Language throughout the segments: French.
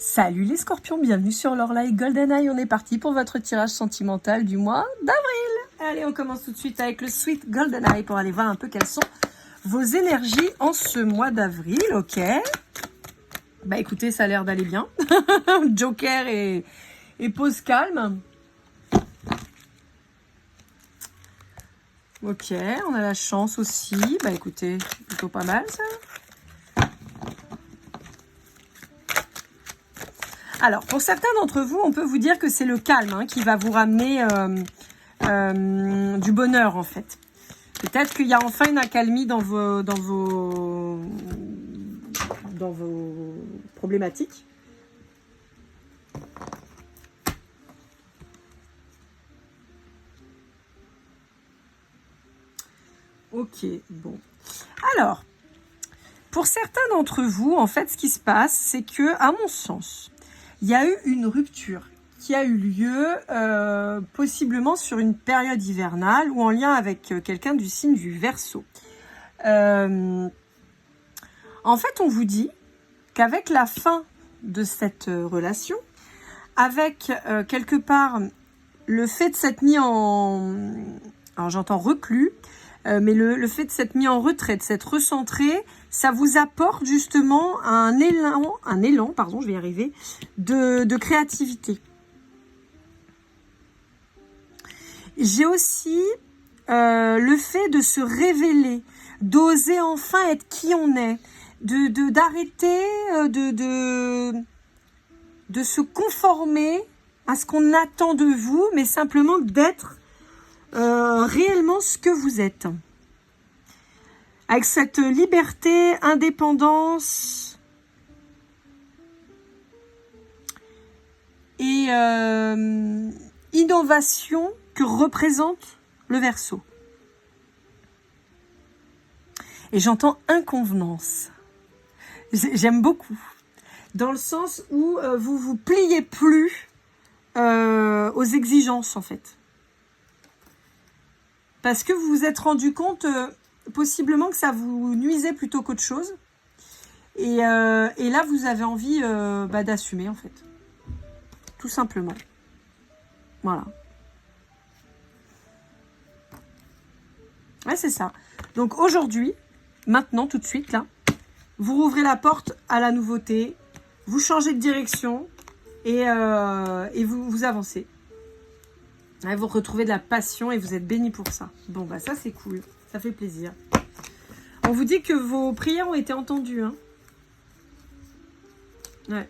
Salut les scorpions, bienvenue sur l'Orlaï GoldenEye. On est parti pour votre tirage sentimental du mois d'avril. Allez, on commence tout de suite avec le Sweet GoldenEye pour aller voir un peu quelles sont vos énergies en ce mois d'avril. Ok. Bah écoutez, ça a l'air d'aller bien. Joker et pause calme. Ok, on a la chance aussi. Bah écoutez, plutôt pas mal ça. Alors, pour certains d'entre vous, on peut vous dire que c'est le calme qui va vous ramener du bonheur, en fait. Peut-être qu'il y a enfin une accalmie dans vos problématiques. Ok, bon. Alors, pour certains d'entre vous, en fait, ce qui se passe, c'est que, à mon sens, il y a eu une rupture qui a eu lieu possiblement sur une période hivernale ou en lien avec quelqu'un du signe du Verseau. En fait, on vous dit qu'avec la fin de cette relation, avec quelque part le fait de s'être mis en... Alors j'entends reclus, mais le fait de s'être mis en retrait, de s'être recentré, ça vous apporte justement un élan, pardon, je vais y arriver, de créativité. J'ai aussi le fait de se révéler, d'oser enfin être qui on est, d'arrêter de se conformer à ce qu'on attend de vous, mais simplement d'être réellement ce que vous êtes. Avec cette liberté, indépendance et innovation que représente le Verseau. Et j'entends inconvenance. J'aime beaucoup. Dans le sens où vous vous pliez plus aux exigences, en fait. Parce que vous vous êtes rendu compte possiblement que ça vous nuisait plutôt qu'autre chose. Et là, vous avez envie d'assumer, en fait. Tout simplement. Voilà. Ouais, c'est ça. Donc aujourd'hui, maintenant, tout de suite, là, vous rouvrez la porte à la nouveauté, vous changez de direction et vous avancez. Ouais, vous retrouvez de la passion et vous êtes bénis pour ça. Bon, bah ça, c'est cool. Ça fait plaisir. On vous dit que vos prières ont été entendues. Hein. Ouais.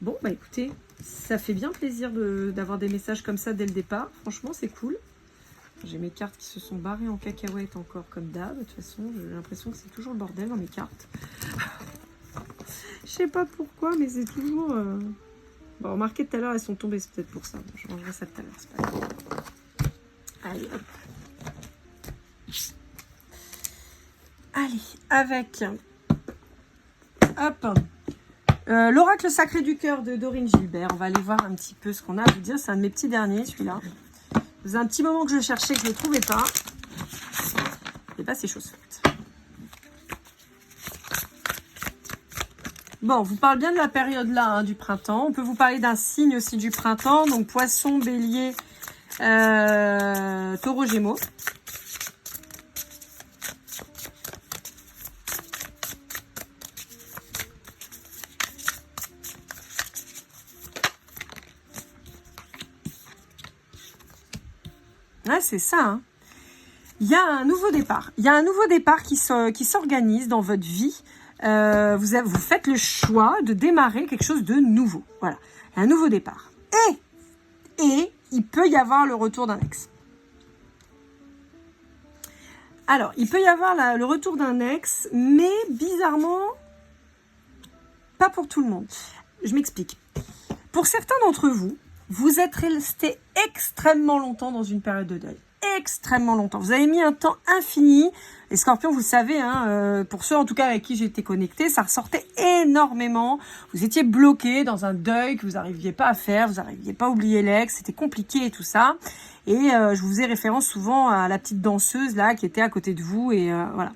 Bon, bah écoutez, ça fait bien plaisir d'avoir des messages comme ça dès le départ. Franchement, c'est cool. J'ai mes cartes qui se sont barrées en cacahuète encore comme d'hab. De toute façon, j'ai l'impression que c'est toujours le bordel dans mes cartes. Je sais pas pourquoi, mais c'est toujours... Bon, remarquez, tout à l'heure, elles sont tombées. C'est peut-être pour ça. Bon, je rangerai ça tout à l'heure. C'est pas grave. Allez, hop. Allez, avec... Hop. L'oracle sacré du cœur de Dorine Gilbert. On va aller voir un petit peu ce qu'on a à vous dire. C'est un de mes petits derniers, celui-là. Ça faisait un petit moment que je cherchais, que je ne le trouvais pas. Et bah, c'est chose faite. Bon, on vous parle bien de la période là, hein, du printemps. On peut vous parler d'un signe aussi du printemps. Donc, poisson, bélier, taureau, gémeaux. Ouais, c'est ça. Hein. Il y a un nouveau départ. Il y a un nouveau départ qui s'organise dans votre vie. Vous faites le choix de démarrer quelque chose de nouveau. Voilà, un nouveau départ. Et il peut y avoir le retour d'un ex. Alors, il peut y avoir le retour d'un ex, mais bizarrement, pas pour tout le monde. Je m'explique. Pour certains d'entre vous, vous êtes resté extrêmement longtemps dans une période de deuil. Extrêmement longtemps. Vous avez mis un temps infini. Les scorpions, vous savez, hein, pour ceux en tout cas avec qui j'étais connectée, ça ressortait énormément. Vous étiez bloqué dans un deuil que vous n'arriviez pas à faire, vous n'arriviez pas à oublier l'ex, c'était compliqué et tout ça. Et je vous faisais référence souvent à la petite danseuse là qui était à côté de vous et voilà.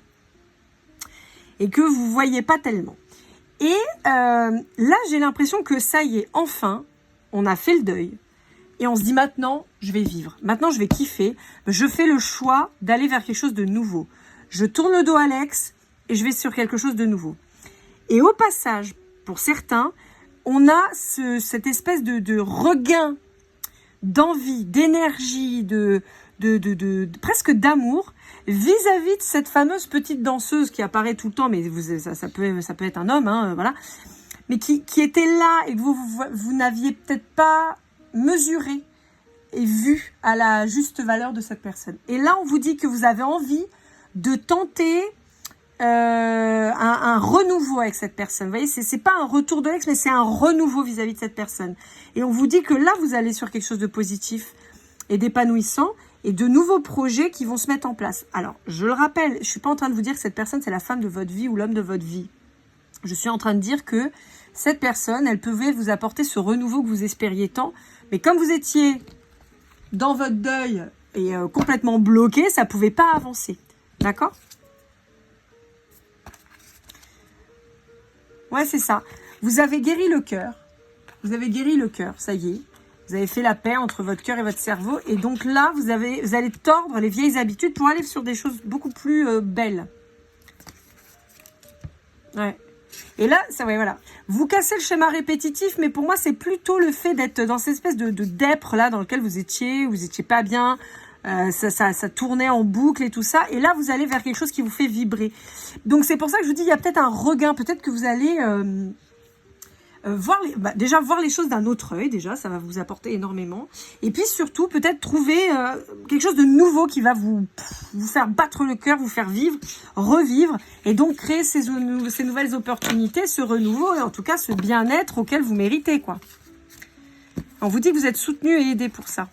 Et que vous voyez pas tellement. Et là, j'ai l'impression que ça y est, enfin, on a fait le deuil. Et on se dit maintenant, je vais vivre. Maintenant, je vais kiffer. Je fais le choix d'aller vers quelque chose de nouveau. Je tourne le dos à l'ex et je vais sur quelque chose de nouveau. Et au passage, pour certains, on a cette espèce de regain d'envie, d'énergie, de presque d'amour vis-à-vis de cette fameuse petite danseuse qui apparaît tout le temps, mais ça peut être un homme, hein, voilà, mais qui était là et que vous n'aviez peut-être pas mesuré et vu à la juste valeur de cette personne. Et là, on vous dit que vous avez envie de tenter un renouveau avec cette personne. Vous voyez, c'est pas un retour de l'ex, mais c'est un renouveau vis-à-vis de cette personne. Et on vous dit que là, vous allez sur quelque chose de positif et d'épanouissant et de nouveaux projets qui vont se mettre en place. Alors, je le rappelle, je suis pas en train de vous dire que cette personne, c'est la femme de votre vie ou l'homme de votre vie. Je suis en train de dire que cette personne, elle pouvait vous apporter ce renouveau que vous espériez tant, mais comme vous étiez dans votre deuil et complètement bloqué, ça pouvait pas avancer. D'accord ? Ouais, c'est ça. Vous avez guéri le cœur. Vous avez guéri le cœur, ça y est. Vous avez fait la paix entre votre cœur et votre cerveau. Et donc là, vous allez tordre les vieilles habitudes pour aller sur des choses beaucoup plus belles. Ouais. Et là, ça, ouais, voilà. Vous cassez le schéma répétitif, mais pour moi, c'est plutôt le fait d'être dans cette espèce de dèpre là dans lequel vous étiez pas bien. Ça tournait en boucle et tout ça. Et là, vous allez vers quelque chose qui vous fait vibrer. Donc, c'est pour ça que je vous dis, il y a peut-être un regain. Peut-être que vous allez déjà voir les choses d'un autre œil. Déjà, ça va vous apporter énormément. Et puis, surtout, peut-être trouver quelque chose de nouveau qui va vous faire battre le cœur, vous faire vivre, revivre. Et donc, créer ces nouvelles opportunités, ce renouveau et en tout cas, ce bien-être auquel vous méritez, quoi. On vous dit que vous êtes soutenu et aidé pour ça.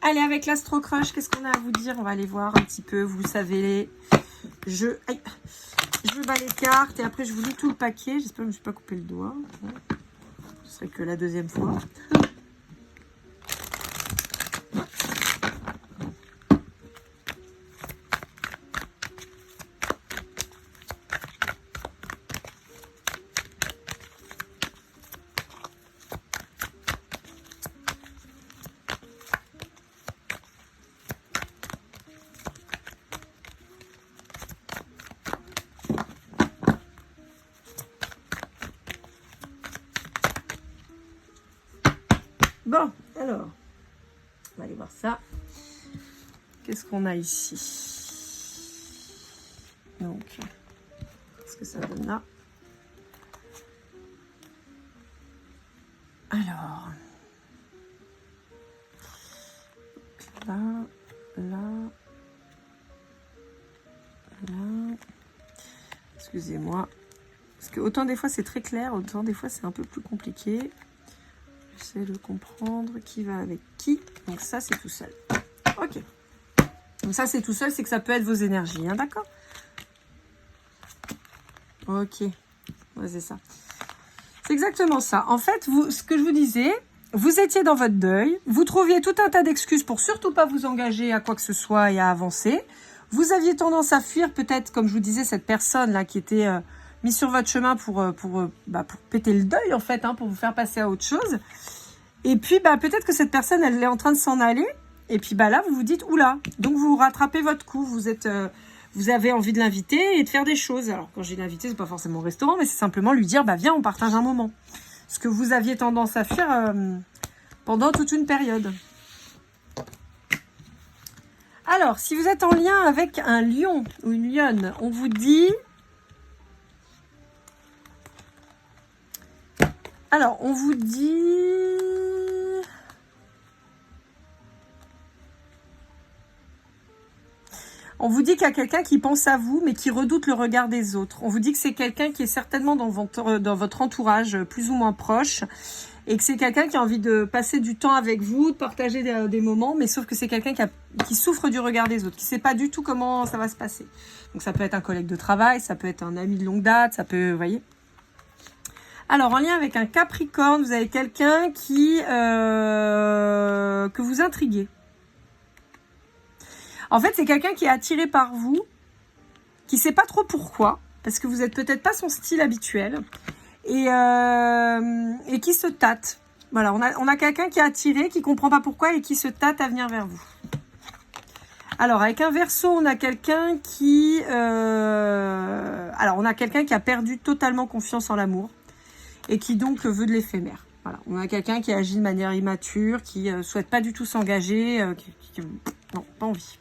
Allez, avec l'Astro Crush, qu'est-ce qu'on a à vous dire? On va aller voir un petit peu, vous savez. Je bats les cartes et après je vous lis tout le paquet. J'espère que je ne me suis pas coupé le doigt. Ce serait que la deuxième fois. Bon, alors, on va aller voir ça. Qu'est-ce qu'on a ici? Donc, qu'est-ce que ça donne là? Alors, là, excusez-moi. Parce que autant des fois c'est très clair, autant des fois c'est un peu plus compliqué. J'essaie de comprendre qui va avec qui. Donc ça, c'est tout seul. Ok. Donc ça, c'est tout seul, c'est que ça peut être vos énergies, hein, d'accord? Ok. Ouais, c'est ça. C'est exactement ça. En fait, ce que je vous disais, vous étiez dans votre deuil, vous trouviez tout un tas d'excuses pour surtout pas vous engager à quoi que ce soit et à avancer. Vous aviez tendance à fuir peut-être, comme je vous disais, cette personne-là qui était mise sur votre chemin pour péter le deuil, en fait, hein, pour vous faire passer à autre chose. Et puis, peut-être que cette personne, elle est en train de s'en aller. Et puis, là, vous vous dites, oula. Donc, vous rattrapez votre coup. Vous avez envie de l'inviter et de faire des choses. Alors, quand j'ai l'invité, c'est pas forcément au restaurant, mais c'est simplement lui dire, viens, on partage un moment. Ce que vous aviez tendance à faire pendant toute une période. Alors, si vous êtes en lien avec un lion ou une lionne, on vous dit... Alors, on vous dit... On vous dit qu'il y a quelqu'un qui pense à vous, mais qui redoute le regard des autres. On vous dit que c'est quelqu'un qui est certainement dans votre entourage, plus ou moins proche, et que c'est quelqu'un qui a envie de passer du temps avec vous, de partager des moments, mais sauf que c'est quelqu'un qui souffre du regard des autres, qui ne sait pas du tout comment ça va se passer. Donc ça peut être un collègue de travail, ça peut être un ami de longue date, ça peut, vous voyez. Alors, en lien avec un Capricorne, vous avez quelqu'un que vous intriguez. En fait, c'est quelqu'un qui est attiré par vous, qui ne sait pas trop pourquoi, parce que vous n'êtes peut-être pas son style habituel, et qui se tâte. Voilà, on a quelqu'un qui est attiré, qui ne comprend pas pourquoi, et qui se tâte à venir vers vous. Alors, avec un Verseau, on a quelqu'un qui... on a quelqu'un qui a perdu totalement confiance en l'amour, et qui donc veut de l'éphémère. Voilà, on a quelqu'un qui agit de manière immature, qui souhaite pas du tout s'engager, non, pas envie.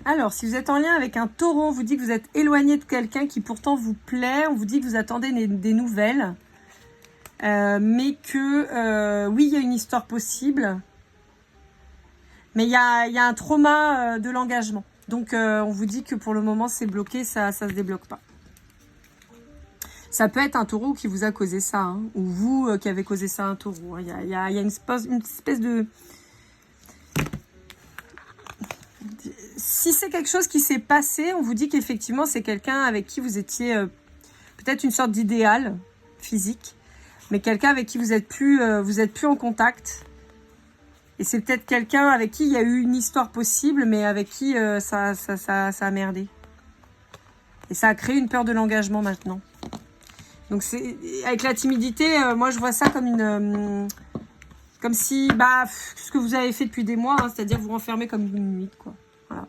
Alors, si vous êtes en lien avec un Taureau, on vous dit que vous êtes éloigné de quelqu'un qui pourtant vous plaît, on vous dit que vous attendez des nouvelles, mais que, oui, il y a une histoire possible, mais il y a un trauma de l'engagement. Donc, on vous dit que pour le moment, c'est bloqué, ça se débloque pas. Ça peut être un Taureau qui vous a causé ça, hein, ou vous qui avez causé ça à un Taureau. Il y a une espèce de... Si c'est quelque chose qui s'est passé, on vous dit qu'effectivement, c'est quelqu'un avec qui vous étiez peut-être une sorte d'idéal physique, mais quelqu'un avec qui vous êtes plus en contact. Et c'est peut-être quelqu'un avec qui il y a eu une histoire possible, mais avec qui ça a merdé. Et ça a créé une peur de l'engagement maintenant. Donc, avec la timidité, moi, je vois ça comme comme si, ce que vous avez fait depuis des mois, hein, c'est-à-dire vous renfermer comme une limite, quoi. Voilà.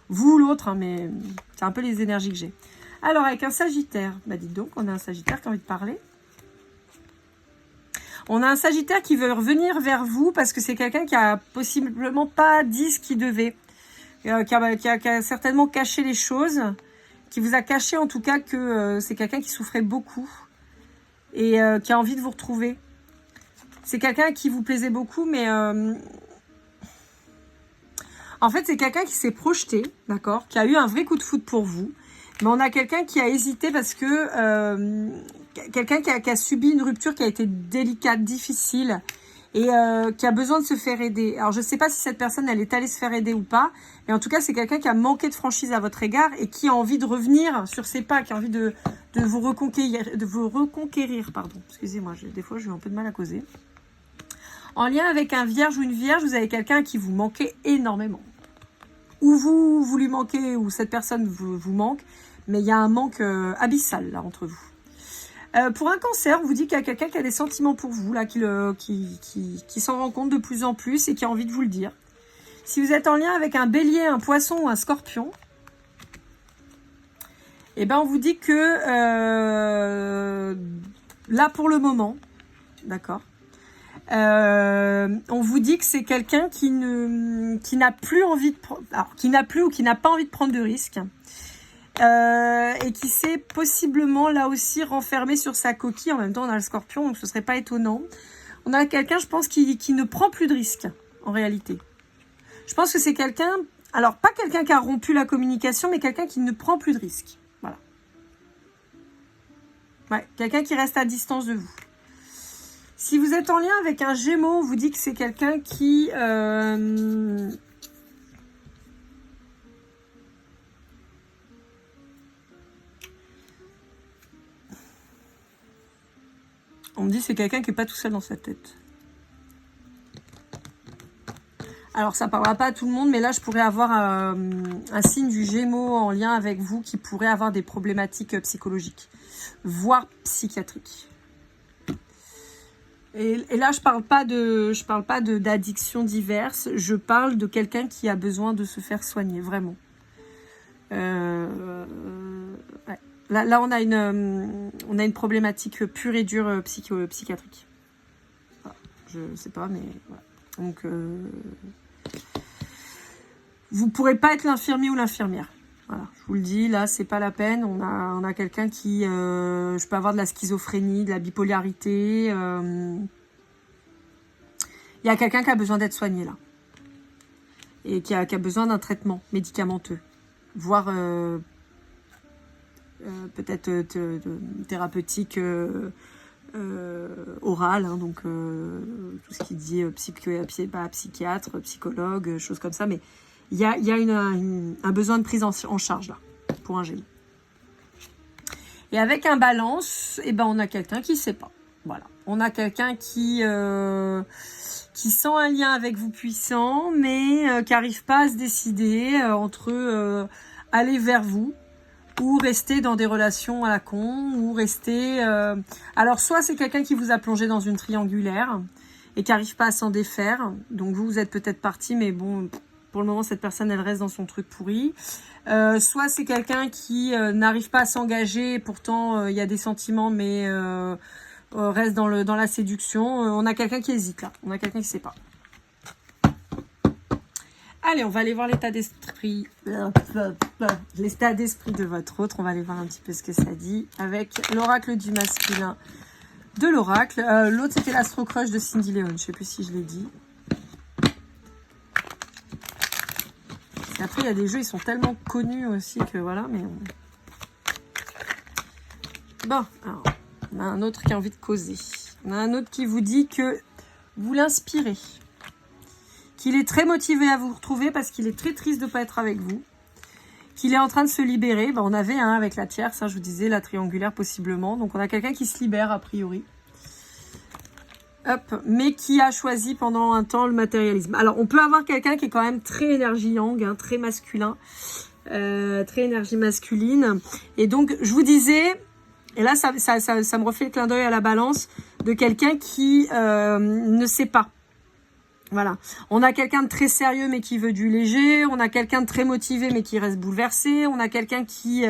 Vous ou l'autre, hein, mais c'est un peu les énergies que j'ai. Alors, avec un Sagittaire, dites donc, on a un Sagittaire qui a envie de parler. On a un Sagittaire qui veut revenir vers vous parce que c'est quelqu'un qui a possiblement pas dit ce qu'il devait, qui a certainement caché les choses, qui vous a caché en tout cas que c'est quelqu'un qui souffrait beaucoup et qui a envie de vous retrouver. C'est quelqu'un qui vous plaisait beaucoup, mais en fait, c'est quelqu'un qui s'est projeté, d'accord, qui a eu un vrai coup de foudre pour vous, mais on a quelqu'un qui a hésité parce que quelqu'un qui a subi une rupture qui a été délicate, difficile, et qui a besoin de se faire aider. Alors, je ne sais pas si cette personne, elle est allée se faire aider ou pas, mais en tout cas, c'est quelqu'un qui a manqué de franchise à votre égard et qui a envie de revenir sur ses pas, qui a envie de vous reconquérir, pardon. Excusez-moi, des fois, j'ai un peu de mal à causer. En lien avec un Vierge ou une Vierge, vous avez quelqu'un qui vous manquait énormément. Ou vous lui manquez, ou cette personne vous manque, mais il y a un manque abyssal, là, entre vous. Pour un Cancer, on vous dit qu'il y a quelqu'un qui a des sentiments pour vous, là, qui s'en rend compte de plus en plus et qui a envie de vous le dire. Si vous êtes en lien avec un Bélier, un Poisson ou un Scorpion, eh ben on vous dit que là, pour le moment, d'accord, on vous dit que c'est quelqu'un qui n'a plus envie de qui n'a pas envie de prendre de risques. Et qui s'est possiblement là aussi renfermé sur sa coquille. En même temps, on a le Scorpion, donc ce serait pas étonnant. On a quelqu'un, je pense, qui ne prend plus de risques, en réalité. Je pense que c'est quelqu'un, alors pas quelqu'un qui a rompu la communication, mais quelqu'un qui ne prend plus de risques. Voilà. Ouais, quelqu'un qui reste à distance de vous. Si vous êtes en lien avec un Gémeaux, on vous dit que c'est quelqu'un qui... On me dit que c'est quelqu'un qui n'est pas tout seul dans sa tête. Alors, ça ne parlera pas à tout le monde, mais là, je pourrais avoir un signe du Gémeaux en lien avec vous qui pourrait avoir des problématiques psychologiques, voire psychiatriques. Et là, je parle pas d'addiction diverses, je parle de quelqu'un qui a besoin de se faire soigner, vraiment. Ouais. Là, on a une problématique pure et dure psychiatrique. Voilà. Je sais pas, mais voilà. Donc, vous pourrez pas être l'infirmier ou l'infirmière. Voilà, je vous le dis, là, c'est pas la peine. On a quelqu'un qui, je peux avoir de la schizophrénie, de la bipolarité. Il y a quelqu'un qui a besoin d'être soigné là, et qui a besoin d'un traitement médicamenteux, voire peut-être thérapeutique oral, hein, donc tout ce qui dit psychiatre, psychologue, choses comme ça, mais il y a un besoin de prise en charge là, pour un Gémeaux. Et avec un Balance, eh ben, on a quelqu'un qui ne sait pas. Voilà. On a quelqu'un qui sent un lien avec vous puissant, mais qui n'arrive pas à se décider entre aller vers vous ou rester dans des relations à la con, ou rester... Alors, soit c'est quelqu'un qui vous a plongé dans une triangulaire et qui n'arrive pas à s'en défaire. Donc, vous êtes peut-être parti, mais bon, pour le moment, cette personne, elle reste dans son truc pourri. Soit c'est quelqu'un qui n'arrive pas à s'engager, pourtant, il y a des sentiments, mais reste dans la séduction. On a quelqu'un qui hésite, là. On a quelqu'un qui ne sait pas. Allez, on va aller voir l'état d'esprit. L'état d'esprit de votre autre. On va aller voir un petit peu ce que ça dit avec l'oracle du masculin de l'oracle. L'autre, c'était l'Astro Crush de Cindy Leon. Je ne sais plus si je l'ai dit. Et après, il y a des jeux, ils sont tellement connus aussi que voilà. Mais bon, alors, on a un autre qui a envie de causer. On a un autre qui vous dit que vous l'inspirez. Qu'il est très motivé à vous retrouver parce qu'il est très triste de ne pas être avec vous, qu'il est en train de se libérer. Ben, on avait avec la tierce, je vous disais, la triangulaire possiblement. Donc on a quelqu'un qui se libère a priori. Hop, mais qui a choisi pendant un temps le matérialisme. Alors on peut avoir quelqu'un qui est quand même très énergie yang, très masculin, très énergie masculine. Et donc je vous disais, et là ça me refait le clin d'œil à la balance, de quelqu'un qui ne sait pas. Voilà, on a quelqu'un de très sérieux mais qui veut du léger, on a quelqu'un de très motivé mais qui reste bouleversé, on a quelqu'un qui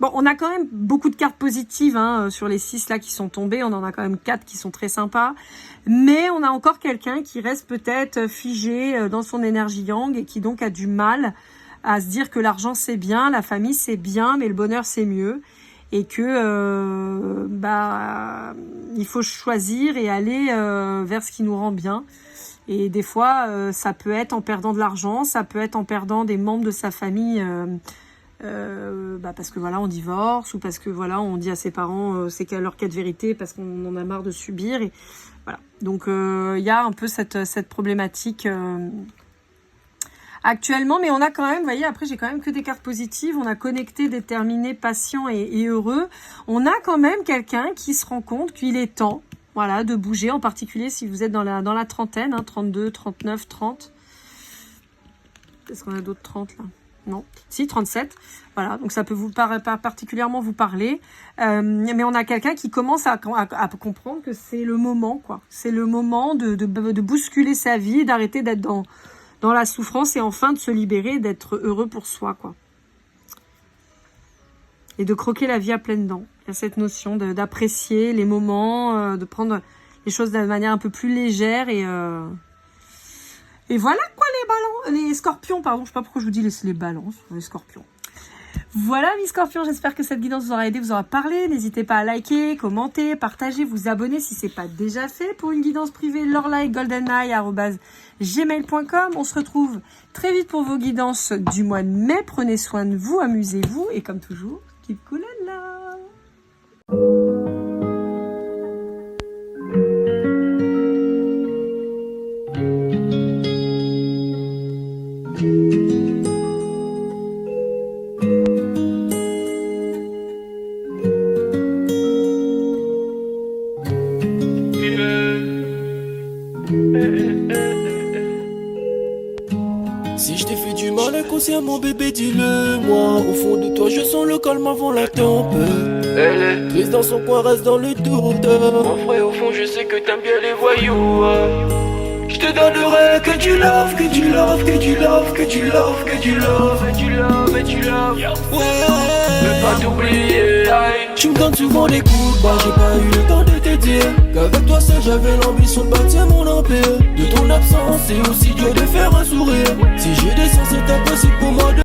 Bon, on a quand même beaucoup de cartes positives sur les 6 là qui sont tombées, on en a quand même 4 qui sont très sympas, mais on a encore quelqu'un qui reste peut-être figé dans son énergie yang et qui donc a du mal à se dire que l'argent c'est bien, la famille c'est bien, mais le bonheur c'est mieux. Et que il faut choisir et aller vers ce qui nous rend bien. Et des fois, ça peut être en perdant de l'argent, ça peut être en perdant des membres de sa famille, parce que voilà, on divorce, ou parce que voilà, on dit à ses parents c'est leur cas de vérité parce qu'on en a marre de subir. Et voilà. Donc il y a un peu cette problématique. Actuellement, mais on a quand même, vous voyez, après j'ai quand même que des cartes positives, on a connecté, déterminé, patient et heureux. On a quand même quelqu'un qui se rend compte qu'il est temps, voilà, de bouger, en particulier si vous êtes dans la trentaine, 32, 39, 30. Est-ce qu'on a d'autres 30 là? Non, si, 37. Voilà, donc ça peut vous particulièrement vous parler. Mais on a quelqu'un qui commence à comprendre que c'est le moment, quoi. C'est le moment de bousculer sa vie, d'arrêter d'être dans la souffrance et enfin de se libérer, d'être heureux pour soi, quoi. Et de croquer la vie à pleines dents. Il y a cette notion d'apprécier les moments, de prendre les choses de manière un peu plus légère et voilà quoi les scorpions, pardon, je sais pas pourquoi je vous dis les balances, les scorpions. Voilà mes scorpions, j'espère que cette guidance vous aura aidé, vous aura parlé. N'hésitez pas à liker, commenter, partager, vous abonner si ce n'est pas déjà fait. Pour une guidance privée, lorelai@gmail.com. On se retrouve très vite pour vos guidances du mois de mai. Prenez soin de vous, amusez-vous et comme toujours, keep cool and love. Si je t'ai fait du mal inconsciemment bébé dis-le moi. Au fond de toi je sens le calme avant la tempête. Elle est triste dans son coin, reste dans le doute. Mon frère au fond je sais que t'aimes bien les voyous. Je te donnerai que du love, que du love, que du love, que du love, que du love, et du love, et du love. Ouais, veux pas t'oublier. Tu me donnes souvent des coups de barre, j'ai pas eu le temps de te dire qu'avec toi seul j'avais l'ambition de bâtir mon empire. De ton absence c'est aussi dur de faire un sourire. Si j'ai des sens c'est impossible pour moi de